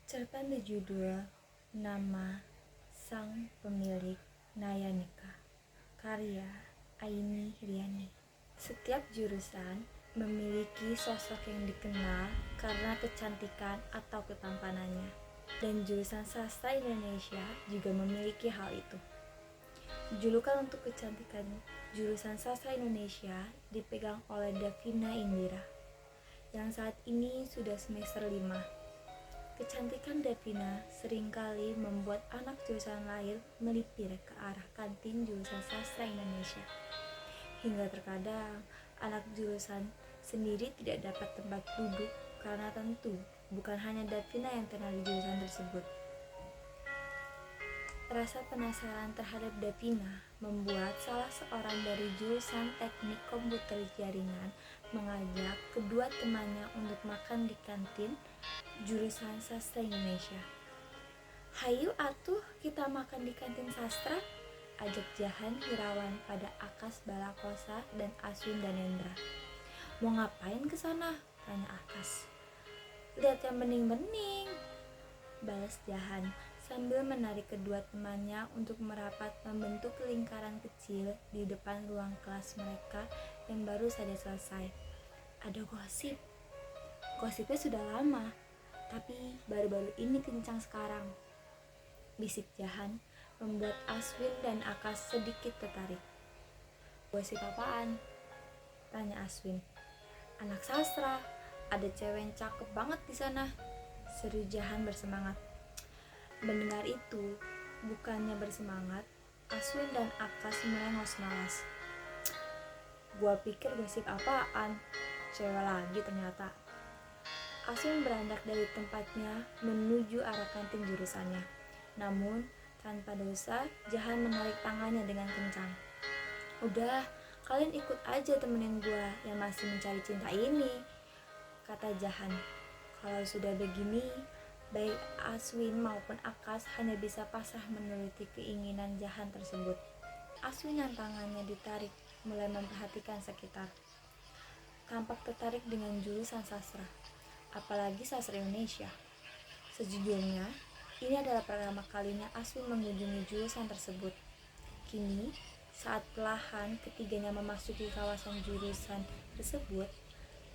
Cerpen berjudul Nama Sang Pemilik Nayanika, karya Aini Riani. Setiap jurusan memiliki sosok yang dikenal karena kecantikan atau ketampanannya, dan jurusan sastra Indonesia juga memiliki hal itu. Julukan untuk kecantikan jurusan sastra Indonesia dipegang oleh Davina Indira, yang saat ini sudah semester 5. Kecantikan Davina seringkali membuat anak jurusan lain melipir ke arah kantin jurusan sastra Indonesia. Hingga terkadang anak jurusan sendiri tidak dapat tempat duduk karena tentu bukan hanya Davina yang kenal di jurusan tersebut. Rasa penasaran terhadap Davina membuat salah seorang dari jurusan teknik komputer jaringan mengajak kedua temannya untuk makan di kantin jurusan sastra Indonesia. "Hayu atuh kita makan di kantin sastra," ajak Jahan Hirawan pada Akas Balakosa dan Aswin Danendra. "Mau ngapain ke sana?" tanya Akas. "Lihat yang bening-bening," balas Jahan sambil menarik kedua temannya untuk merapat membentuk lingkaran kecil di depan ruang kelas mereka yang baru saja selesai. "Ada gosip." "Gosipnya sudah lama, tapi baru-baru ini kencang sekarang," bisik Jahan, membuat Aswin dan Akas sedikit tertarik. "Gosip apaan?" tanya Aswin. "Anak sastra, ada cewek yang cakep banget di sana," seru Jahan bersemangat. Mendengar itu, bukannya bersemangat, Aswin dan Akas melengos malas. "Gua pikir gosip apaan, cewek lagi ternyata." Aswin beranjak dari tempatnya menuju arah kantin jurusannya. Namun, tanpa dosa, Jahan menarik tangannya dengan kencang. "Udah, kalian ikut aja temenin gua yang masih mencari cinta ini," kata Jahan. Kalau sudah begini, baik Aswin maupun Akas hanya bisa pasrah menuruti keinginan Jahan tersebut. Aswin yang tangannya ditarik mulai memperhatikan sekitar. Tampak tertarik dengan jurusan sastra, apalagi sastra Indonesia. Sejujurnya, ini adalah pertama kalinya Aswin mengunjungi jurusan tersebut. Kini, saat perlahan ketiganya memasuki kawasan jurusan tersebut,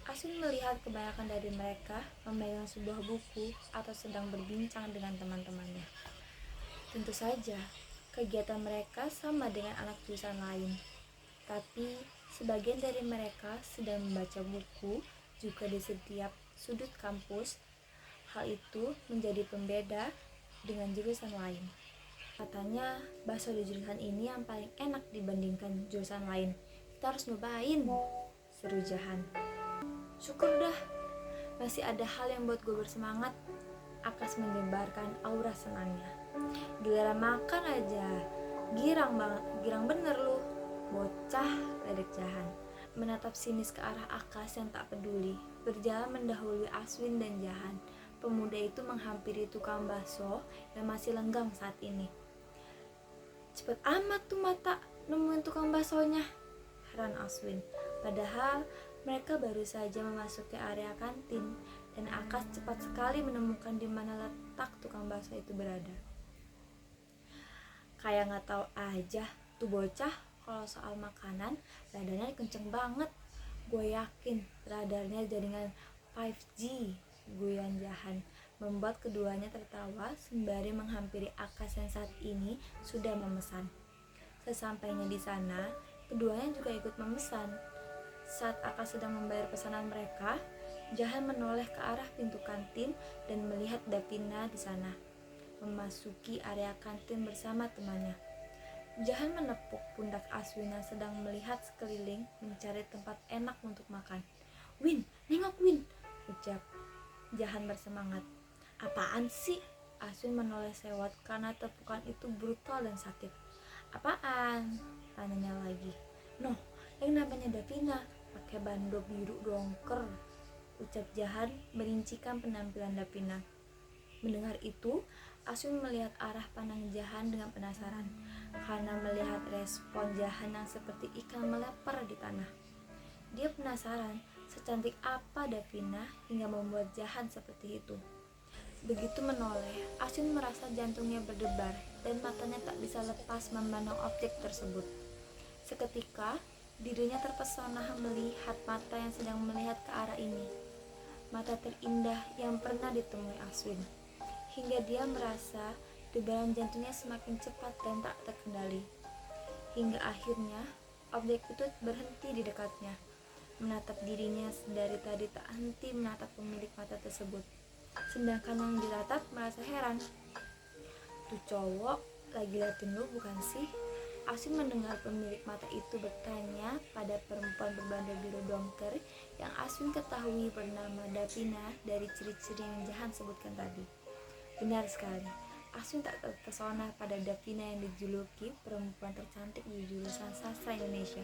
Aswin melihat kebanyakan dari mereka memegang sebuah buku atau sedang berbincang dengan teman-temannya. Tentu saja, kegiatan mereka sama dengan anak jurusan lain. Tapi, sebagian dari mereka sedang membaca buku juga di setiap sudut kampus. Hal itu menjadi pembeda dengan jurusan lain. "Katanya, bakso di jurusan ini yang paling enak dibandingkan jurusan lain. Kita harus nyobain," seru Jahan. "Syukur dah, masih ada hal yang buat gue bersemangat." Akas menyebarkan aura senangnya. "Giliran makan aja, girang bener lu, bocah," ledek Jahan, menatap sinis ke arah Akas yang tak peduli, berjalan mendahului Aswin dan Jahan. Pemuda itu menghampiri tukang bakso yang masih lenggang saat ini. "Cepet amat tuh mata nemuin tukang baksonya," heran Aswin. Padahal mereka baru saja memasuki area kantin dan Akas cepat sekali menemukan di mana letak tukang bakso itu berada. "Kayak nggak tahu aja tuh bocah, kalau soal makanan radarnya kenceng banget. Gue yakin radarnya jaringan 5G," guyon Jahan, membuat keduanya tertawa sembari menghampiri Akas yang saat ini sudah memesan. Sesampainya di sana, keduanya juga ikut memesan. Saat Akas sedang membayar pesanan mereka, Jahan menoleh ke arah pintu kantin dan melihat Davina di sana, memasuki area kantin bersama temannya. Jahan menepuk pundak Aswin yang sedang melihat sekeliling mencari tempat enak untuk makan. "Win, nengok Win," ucap Jahan bersemangat. "Apaan sih?" Aswin menoleh sewot karena tepukan itu brutal dan sakit. "Apaan?" tanyanya lagi. "Noh, yang namanya Davina, pakai bando biru dongker," ucap Jahan merincikan penampilan Davina. Mendengar itu, Aswin melihat arah pandang Jahan dengan penasaran, karena melihat respon Jahan yang seperti ikan melepar di tanah. Dia penasaran secantik apa Davina hingga membuat Jahan seperti itu. Begitu menoleh, Aswin merasa jantungnya berdebar dan matanya tak bisa lepas memandang objek tersebut. Seketika, dirinya terpesona melihat mata yang sedang melihat ke arah ini. Mata terindah yang pernah ditemui Aswin. Hingga dia merasa debaran jantungnya semakin cepat dan tak terkendali. Hingga akhirnya, objek itu berhenti di dekatnya, menatap dirinya dari tadi tak henti menatap pemilik mata tersebut. Sedangkan yang ditatap merasa heran. Tuh cowok lagi liatin lu bukan sih? Aswin mendengar pemilik mata itu bertanya pada perempuan berbanda biru dongker yang Aswin ketahui bernama Davina dari ciri-ciri yang Jahan sebutkan tadi. Benar sekali, Aswin tak terpesona pada Davina yang dijuluki perempuan tercantik di jurusan sastra Indonesia.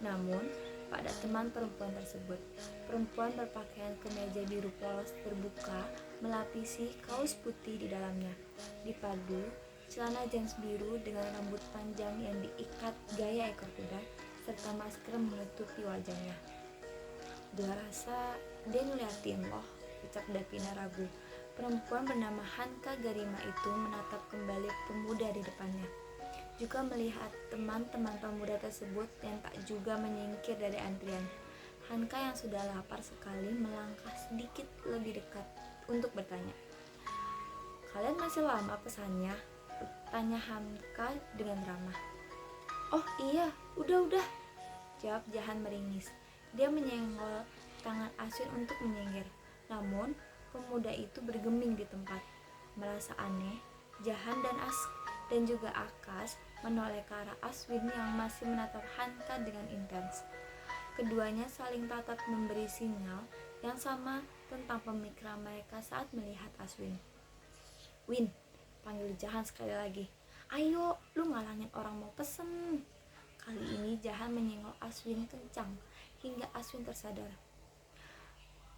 Namun, pada teman perempuan tersebut, perempuan berpakaian kemeja biru polos terbuka melapisi kaos putih di dalamnya, dipadu celana jeans biru dengan rambut panjang yang diikat gaya ekor kuda, serta masker menutupi wajahnya. Gua rasa dia ngeliatin loh, ucap Davina ragu. Perempuan bernama Hanka Garima itu menatap kembali pemuda di depannya, juga melihat teman-teman pemuda tersebut yang tak juga menyingkir dari antrian. Hanka yang sudah lapar sekali melangkah sedikit lebih dekat untuk bertanya. Kalian masih lama pesannya? Tanya Hanka dengan ramah. Oh iya, udah, jawab Jahan meringis. Dia menyenggol tangan Aswin untuk menyinggir. Namun, pemuda itu bergeming di tempat. Merasa aneh, Jahan dan juga Akas menoleh ke arah Aswin yang masih menatap Hanka dengan intens. Keduanya saling tatap memberi sinyal yang sama tentang pemikiran mereka saat melihat Aswin. Win, panggil Jahan sekali lagi. Ayo, lu ngalangin orang mau pesen. Kali ini Jahan menyenggol Aswin kencang hingga Aswin tersadar.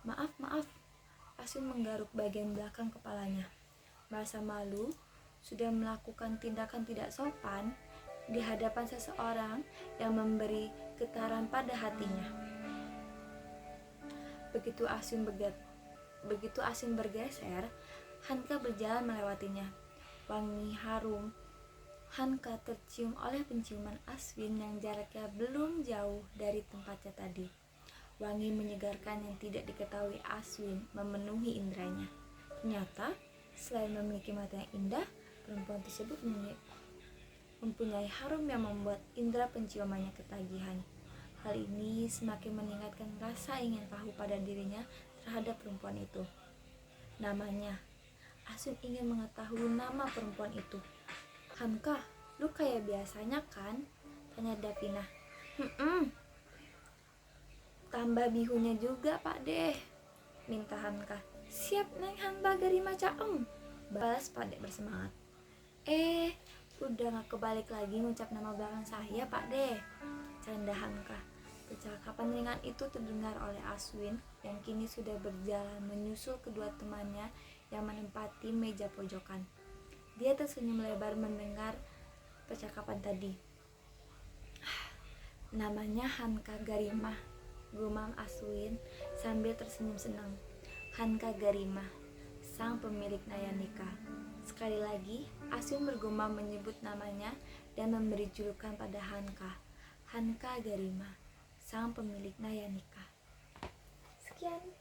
Maaf, Aswin menggaruk bagian belakang kepalanya. Merasa malu, sudah melakukan tindakan tidak sopan di hadapan seseorang yang memberi getaran pada hatinya. Begitu Aswin bergeser, Hanka berjalan melewatinya. Wangi harum Hanka tercium oleh penciuman Aswin yang jaraknya belum jauh dari tempatnya tadi. Wangi menyegarkan yang tidak diketahui Aswin memenuhi indranya. Ternyata, selain memiliki mata yang indah, perempuan tersebut mempunyai harum yang membuat indera penciumannya ketagihan. Hal ini semakin meningkatkan rasa ingin tahu pada dirinya terhadap perempuan itu. Namanya, Aswin ingin mengetahui nama perempuan itu. Hanka, lu kayak biasanya kan? Tanya Davina. Tambah bihunya juga Pak Deh, minta Hanka. Siap Neng Hanka Garima Caem, balas Pak Deh bersemangat. Udah gak kebalik lagi ngucap nama belakang saya Pak Deh, canda Hanka. Percakapan ringan itu terdengar oleh Aswin yang kini sudah berjalan menyusul kedua temannya yang menempati meja pojokan. Dia tersenyum lebar mendengar percakapan tadi. Namanya Hanka Garima, gumam Aswin sambil tersenyum senang. Hanka Garima, sang pemilik Nayanika. Sekali lagi, Aswin bergumam menyebut namanya dan memberi julukan pada Hanka Garima, sang pemilik Nayanika. Sekian.